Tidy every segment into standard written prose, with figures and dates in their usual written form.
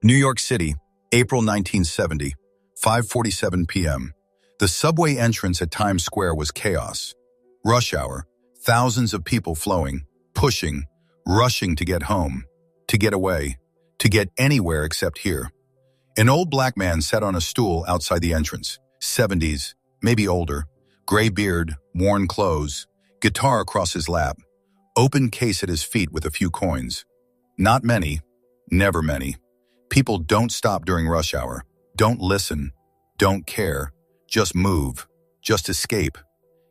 New York City, April 1970, 5:47 p.m. The subway entrance at Times Square was chaos. Rush hour, thousands of people flowing, pushing, rushing to get home, to get away, to get anywhere except here. An old black man sat on a stool outside the entrance, 70s, maybe older, gray beard, worn clothes, guitar across his lap, open case at his feet with a few coins. Not many, never many. People don't stop during rush hour, don't listen, don't care, just move, just escape.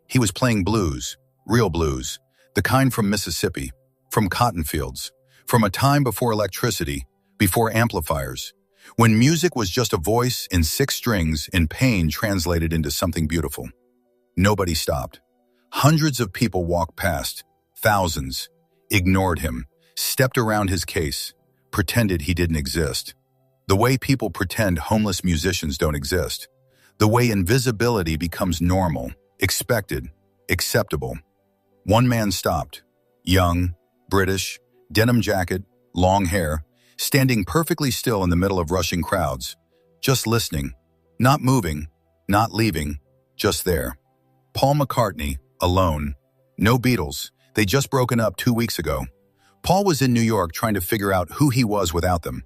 He was playing blues, real blues, the kind from Mississippi, from cotton fields, from a time before electricity, before amplifiers, when music was just a voice in 6 strings in pain translated into something beautiful. Nobody stopped. Hundreds of people walked past, thousands, ignored him, stepped around his case, pretended he didn't exist. The way people pretend homeless musicians don't exist. The way invisibility becomes normal, expected, acceptable. One man stopped, young, British, denim jacket, long hair, standing perfectly still in the middle of rushing crowds, just listening, not moving, not leaving, just there. Paul McCartney, alone. No Beatles, they'd just broken up 2 weeks ago. Paul was in New York trying to figure out who he was without them,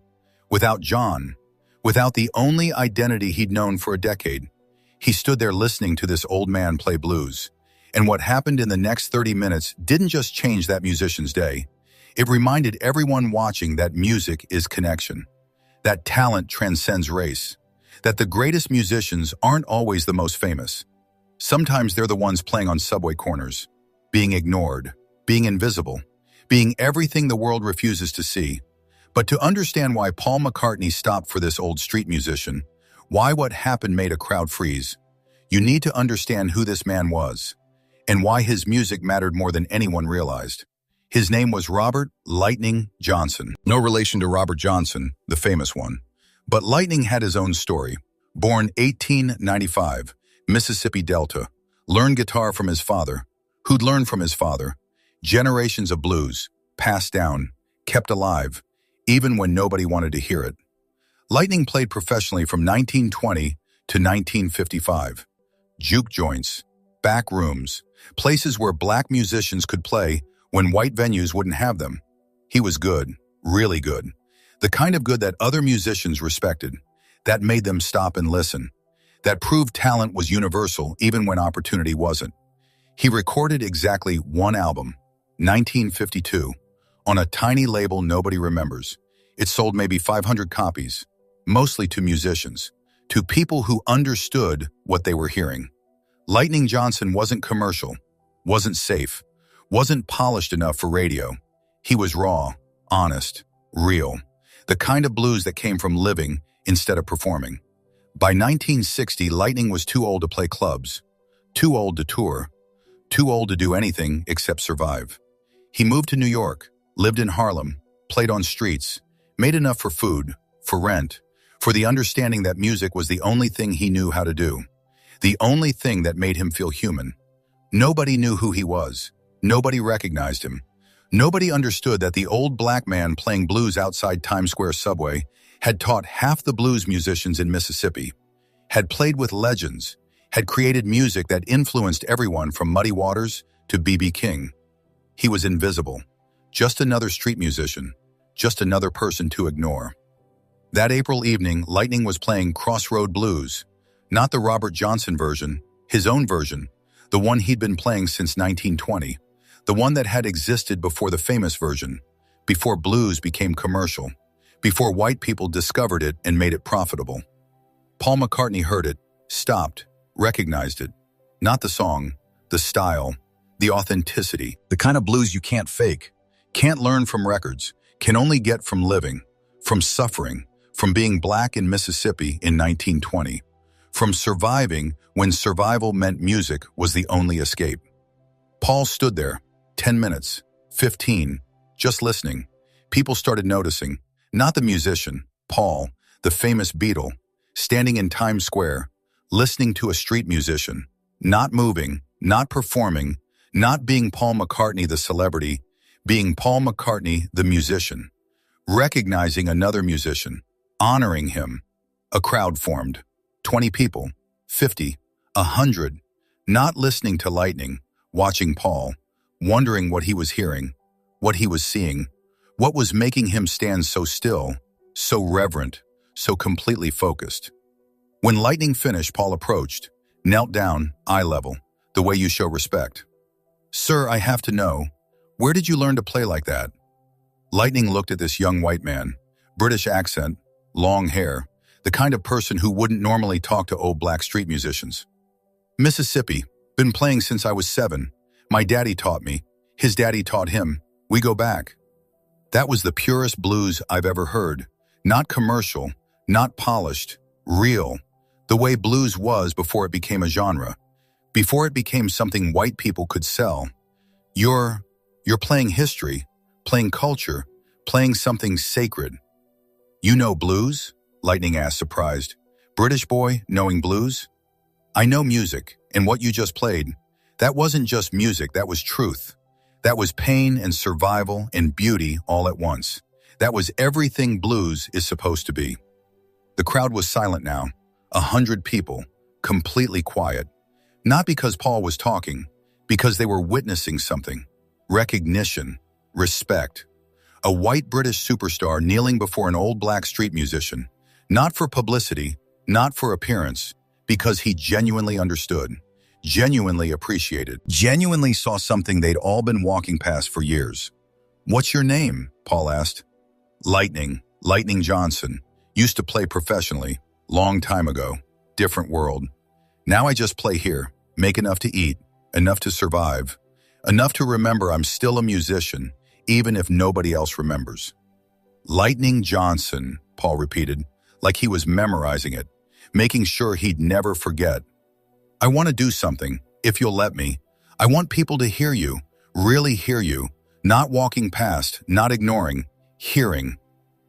without John, without the only identity he'd known for a decade. He stood there listening to this old man play blues. And what happened in the next 30 minutes didn't just change that musician's day. It reminded everyone watching that music is connection, that talent transcends race, that the greatest musicians aren't always the most famous. Sometimes they're the ones playing on subway corners, being ignored, being invisible, being everything the world refuses to see. But to understand why Paul McCartney stopped for this old street musician, why what happened made a crowd freeze, you need to understand who this man was, and why his music mattered more than anyone realized. His name was Robert "Lightning" Johnson. No relation to Robert Johnson, the famous one. But Lightning had his own story. Born 1895, Mississippi Delta, learned guitar from his father, who'd learned from his father. Generations of blues, passed down, kept alive, even when nobody wanted to hear it. Lightning played professionally from 1920 to 1955. Juke joints, back rooms, places where black musicians could play when white venues wouldn't have them. He was good, really good. The kind of good that other musicians respected, that made them stop and listen, that proved talent was universal even when opportunity wasn't. He recorded exactly 1 album, 1952, on a tiny label nobody remembers. It sold maybe 500 copies, mostly to musicians, to people who understood what they were hearing. Lightning Johnson wasn't commercial, wasn't safe, wasn't polished enough for radio. He was raw, honest, real, the kind of blues that came from living instead of performing. By 1960, Lightning was too old to play clubs, too old to tour, too old to do anything except survive. He moved to New York, lived in Harlem, played on streets, made enough for food, for rent, for the understanding that music was the only thing he knew how to do, the only thing that made him feel human. Nobody knew who he was. Nobody recognized him. Nobody understood that the old black man playing blues outside Times Square subway had taught half the blues musicians in Mississippi, had played with legends, had created music that influenced everyone from Muddy Waters to B.B. King. He was invisible, just another street musician, just another person to ignore. That April evening, Lightning was playing Crossroad Blues, not the Robert Johnson version, his own version, the one he'd been playing since 1920, the one that had existed before the famous version, before blues became commercial, before white people discovered it and made it profitable. Paul McCartney heard it, stopped, recognized it. Not the song, the style, the authenticity, the kind of blues you can't fake, can't learn from records, can only get from living, from suffering, from being black in Mississippi in 1920, from surviving when survival meant music was the only escape. Paul stood there, 10 minutes, 15, just listening. People started noticing, not the musician, Paul, the famous Beatle, standing in Times Square, listening to a street musician, not moving, not performing, not being Paul McCartney the celebrity, being Paul McCartney the musician, recognizing another musician, honoring him. A crowd formed. 20 people, 50, 100, not listening to Lightning, watching Paul, wondering what he was hearing, what he was seeing, what was making him stand so still, so reverent, so completely focused. When Lightning finished, Paul approached, knelt down, eye level, the way you show respect. "Sir, I have to know, where did you learn to play like that?" Lightning looked at this young white man, British accent, long hair, the kind of person who wouldn't normally talk to old black street musicians. "Mississippi, been playing since I was 7. My daddy taught me. His daddy taught him. We go back." That was the purest blues I've ever heard. Not commercial, not polished, real. The way blues was before it became a genre, before it became something white people could sell. You're playing history, playing culture, playing something sacred. "You know blues?" Lightning asked, surprised. "British boy knowing blues?" "I know music, and what you just played, that wasn't just music, that was truth. That was pain and survival and beauty all at once. That was everything blues is supposed to be." The crowd was silent now, 100 people, completely quiet. Not because Paul was talking, because they were witnessing something. Recognition, respect. A white British superstar kneeling before an old black street musician, not for publicity, not for appearance, because he genuinely understood, genuinely appreciated, genuinely saw something they'd all been walking past for years. "What's your name?" Paul asked. Lightning Johnson. Used to play professionally, long time ago, different world. Now I just play here, make enough to eat, enough to survive, enough to remember I'm still a musician, even if nobody else remembers." "Lightning Johnson," Paul repeated, like he was memorizing it, making sure he'd never forget. "I want to do something, if you'll let me. I want people to hear you, really hear you, not walking past, not ignoring, hearing.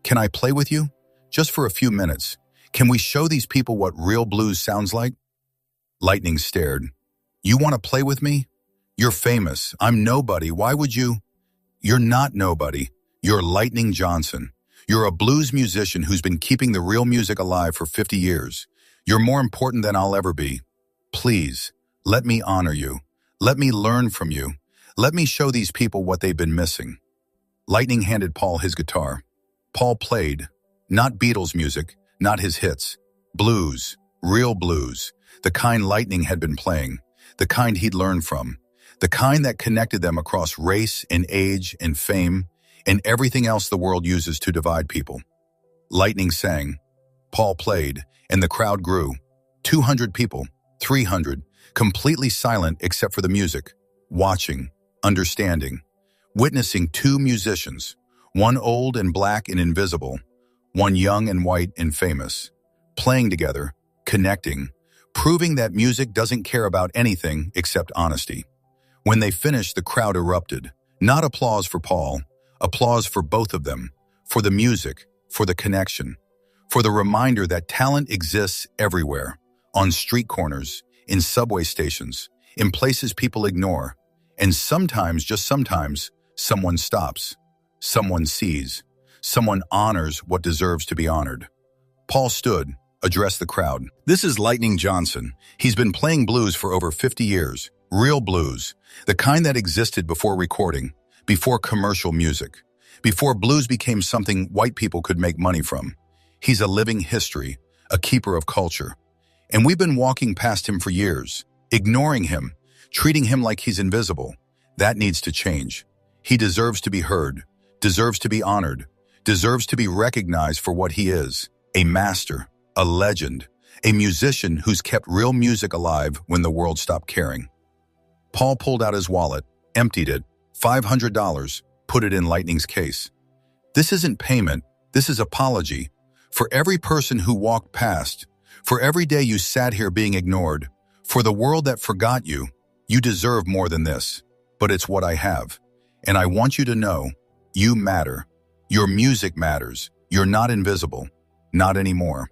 Can I play with you? Just for a few minutes. Can we show these people what real blues sounds like?" Lightning stared. "You want to play with me? You're famous. I'm nobody. Why would you?" "You're not nobody. You're Lightning Johnson. You're a blues musician who's been keeping the real music alive for 50 years. You're more important than I'll ever be. Please, let me honor you. Let me learn from you. Let me show these people what they've been missing." Lightning handed Paul his guitar. Paul played, not Beatles music, not his hits. Blues, real blues, the kind Lightning had been playing, the kind he'd learned from, the kind that connected them across race and age and fame and everything else the world uses to divide people. Lightning sang. Paul played, and the crowd grew. 200 people, 300, completely silent except for the music, watching, understanding, witnessing two musicians, one old and black and invisible, one young and white and famous, playing together, connecting, proving that music doesn't care about anything except honesty. When they finished, the crowd erupted. Not applause for Paul, applause for both of them, for the music, for the connection, for the reminder that talent exists everywhere, on street corners, in subway stations, in places people ignore, and sometimes, just sometimes, someone stops, someone sees, someone honors what deserves to be honored. Paul stood, addressed the crowd. "This is Lightning Johnson. He's been playing blues for over 50 years, real blues, the kind that existed before recording, before commercial music, before blues became something white people could make money from. He's a living history, a keeper of culture. And we've been walking past him for years, ignoring him, treating him like he's invisible. That needs to change. He deserves to be heard, deserves to be honored, deserves to be recognized for what he is, a master, a legend, a musician who's kept real music alive when the world stopped caring." Paul pulled out his wallet, emptied it, $500, put it in Lightning's case. "This isn't payment, this is apology. For every person who walked past, for every day you sat here being ignored, for the world that forgot you, you deserve more than this. But it's what I have. And I want you to know, you matter. Your music matters. You're not invisible. Not anymore."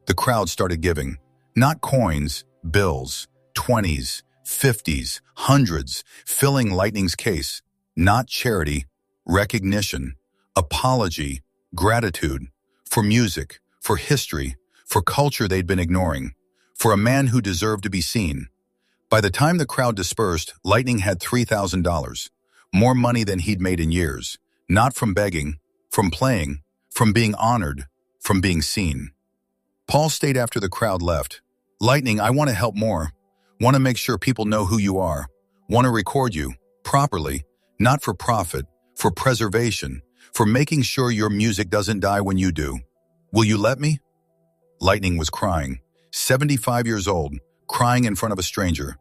The crowd started giving. Not coins, bills, 20s, 50s, hundreds, filling Lightning's case. Not charity, recognition, apology, gratitude, for music, for history, for culture they'd been ignoring, for a man who deserved to be seen. By the time the crowd dispersed, Lightning had $3,000, more money than he'd made in years, not from begging, from playing, from being honored, from being seen. Paul stayed after the crowd left. Lightning, I want to help more. Want to make sure people know who you are. Want to record you, properly, not for profit, for preservation, for making sure your music doesn't die when you do. Will you let me? Lightning was crying, 75 years old, crying in front of a stranger.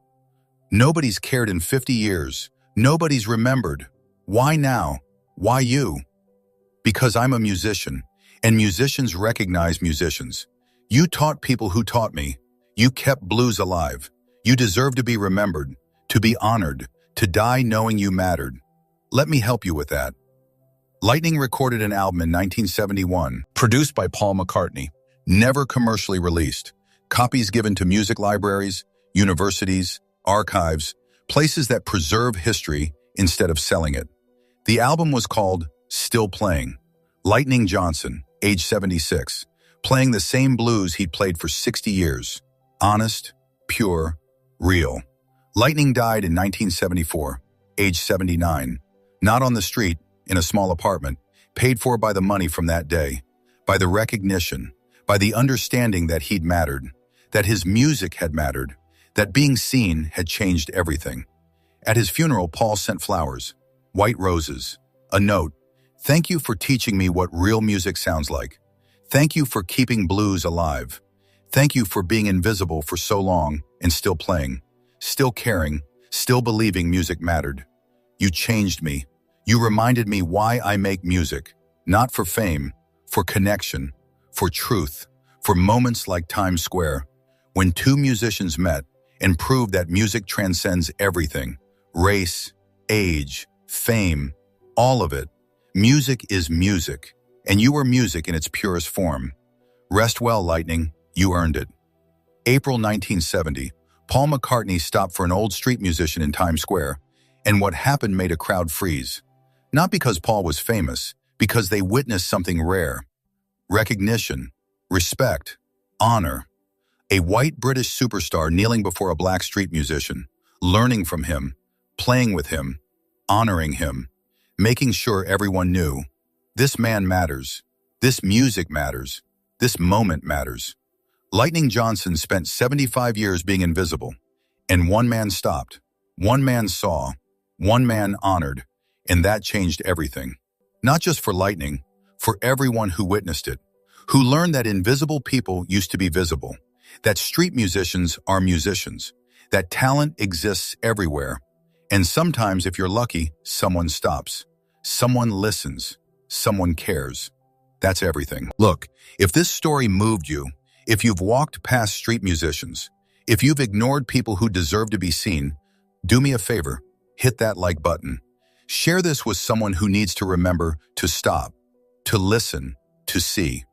Nobody's cared in 50 years. Nobody's remembered. Why now? Why you? Because I'm a musician, and musicians recognize musicians. You taught people who taught me. You kept blues alive. You deserve to be remembered, to be honored, to die knowing you mattered. Let me help you with that. Lightning recorded an album in 1971, produced by Paul McCartney, never commercially released. Copies given to music libraries, universities, archives, places that preserve history instead of selling it. The album was called Still Playing. Lightning Johnson, age 76, playing the same blues he'd played for 60 years. Honest, pure, real. Lightning died in 1974, age 79. Not on the street, in a small apartment, paid for by the money from that day, by the recognition, by the understanding that he'd mattered, that his music had mattered, that being seen had changed everything. At his funeral, Paul sent flowers, white roses, a note. Thank you for teaching me what real music sounds like. Thank you for keeping blues alive. Thank you for being invisible for so long and still playing, still caring, still believing music mattered. You changed me. You reminded me why I make music, not for fame, for connection, for truth, for moments like Times Square, when two musicians met and proved that music transcends everything, race, age, fame, all of it. Music is music, and you are music in its purest form. Rest well, Lightning, you earned it. April 1970, Paul McCartney stopped for an old street musician in Times Square, and what happened made a crowd freeze. Not because Paul was famous, because they witnessed something rare. Recognition, respect, honor. A white British superstar kneeling before a black street musician, learning from him, playing with him, honoring him, making sure everyone knew, this man matters, this music matters, this moment matters. Lightning Johnson spent 75 years being invisible, and one man stopped, one man saw, one man honored, and that changed everything. Not just for Lightning, for everyone who witnessed it, who learned that invisible people used to be visible, that street musicians are musicians, that talent exists everywhere, and sometimes, if you're lucky, someone stops, someone listens, someone cares. That's everything. Look, if this story moved you, if you've walked past street musicians, if you've ignored people who deserve to be seen, do me a favor, hit that like button. Share this with someone who needs to remember to stop, to listen, to see.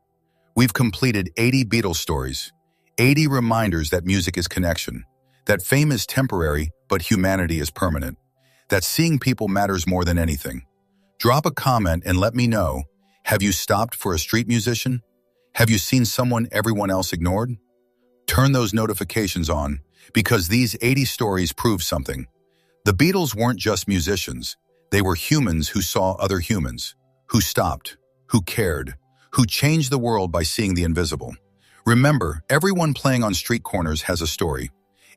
We've completed 80 Beatles stories, 80 reminders that music is connection, that fame is temporary, but humanity is permanent, that seeing people matters more than anything. Drop a comment and let me know, have you stopped for a street musician? Have you seen someone everyone else ignored? Turn those notifications on, because these 80 stories prove something. The Beatles weren't just musicians. They were humans who saw other humans, who stopped, who cared, who changed the world by seeing the invisible. Remember, everyone playing on street corners has a story.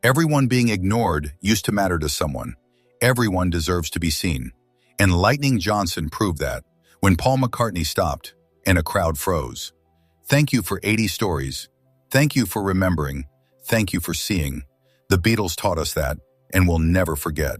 Everyone being ignored used to matter to someone. Everyone deserves to be seen. And Lightning Johnson proved that when Paul McCartney stopped and a crowd froze. Thank you for 80 stories. Thank you for remembering. Thank you for seeing. The Beatles taught us that, and we'll never forget.